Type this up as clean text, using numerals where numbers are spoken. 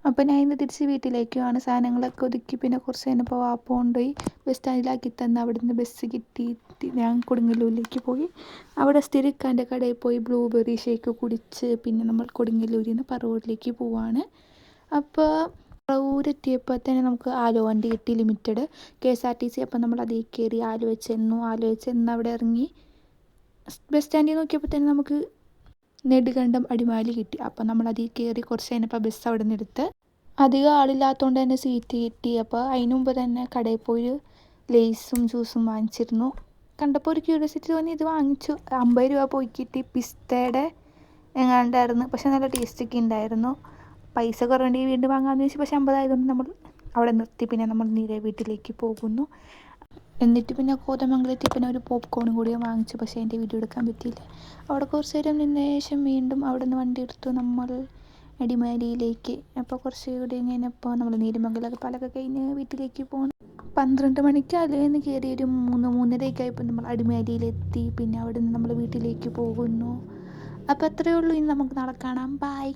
അപ്പോൾ ഞാൻ ഇന്ന് തിരിച്ച് വീട്ടിലേക്കുമാണ്. സാധനങ്ങളൊക്കെ ഒതുക്കി പിന്നെ കുറച്ച് കഴിഞ്ഞപ്പോൾ വാപ്പ കൊണ്ടുപോയി ബസ് സ്റ്റാൻഡിലാക്കി തന്ന്. അവിടുന്ന് ബസ് കിട്ടി ഞാൻ കൊടുങ്ങല്ലൂരിലേക്ക് പോയി. അവിടെ സ്ഥിരിക്കാൻ്റെ കടയിൽ പോയി ബ്ലൂബെറി ഷേക്ക് കുടിച്ച് പിന്നെ നമ്മൾ കൊടുങ്ങല്ലൂരിൽ നിന്ന് പറവൂരിലേക്ക് പോവാണ്. അപ്പോൾ പറവൂരെത്തിയപ്പോൾ തന്നെ നമുക്ക് ആലോ വണ്ടി കിട്ടി, ലിമിറ്റഡ് KSRTC. അപ്പോൾ നമ്മൾ അതിൽ കയറി ആലുവ ചെന്നു. അവിടെ ഇറങ്ങി ബസ് സ്റ്റാൻഡിൽ നോക്കിയപ്പോൾ തന്നെ നമുക്ക് നെടുങ്കണ്ടം അടിമാലി കിട്ടി. അപ്പോൾ നമ്മൾ അതിൽ കയറി കുറച്ച് കഴിഞ്ഞപ്പോൾ ബസ് അവിടെ നിന്ന് എടുത്ത്. അധികം ആളില്ലാത്തതുകൊണ്ട് തന്നെ സീറ്റ് കിട്ടി. അപ്പോൾ അതിന് മുമ്പ് തന്നെ കടയിൽ പോയി ലേസും ജ്യൂസും വാങ്ങിച്ചിരുന്നു. കണ്ടപ്പോൾ ഒരു ക്യൂരിയോസിറ്റി തോന്നി, ഇത് വാങ്ങിച്ചു. 50 രൂപ പോയി കിട്ടി. പിസ്തയുടെ എങ്ങാണ്ടായിരുന്നു, പക്ഷെ നല്ല ടേസ്റ്റൊക്കെ ഉണ്ടായിരുന്നു. പൈസ കുറവുണ്ടെങ്കിൽ വീണ്ടും വാങ്ങാമെന്ന് വെച്ചു. പക്ഷെ 50 ആയതുകൊണ്ട് നമ്മൾ അവിടെ നിർത്തി. പിന്നെ നമ്മൾ നേരെ വീട്ടിലേക്ക് പോകുന്നു. എന്നിട്ട് പിന്നെ കോതമംഗലത്തിൽ പിന്നെ ഒരു പോപ്കോണും കൂടി വാങ്ങിച്ചു. പക്ഷേ എൻ്റെ വീഡിയോ എടുക്കാൻ പറ്റിയില്ല. അവിടെ കുറച്ച് നേരം നിന്ന ശേഷം വീണ്ടും അവിടെ നിന്ന് വണ്ടി എടുത്തു നമ്മൾ അടിമാലിയിലേക്ക്. അപ്പോൾ കുറച്ച് കൂടി കഴിഞ്ഞപ്പോൾ നമ്മൾ നീലിമംഗലമൊക്കെ പാലൊക്കെ കഴിഞ്ഞ് വീട്ടിലേക്ക് പോകുന്നു. 12 മണിക്ക് അലേന്ന് കയറി ഒരു 3-3:30 ആയപ്പോൾ നമ്മൾ അടിമാലിയിലെത്തി. പിന്നെ അവിടെ നിന്ന് നമ്മൾ വീട്ടിലേക്ക് പോകുന്നു. അപ്പോൾ അത്രയേ ഉള്ളൂ. ഇനി നമുക്ക് നാളെ കാണാം. ബൈ.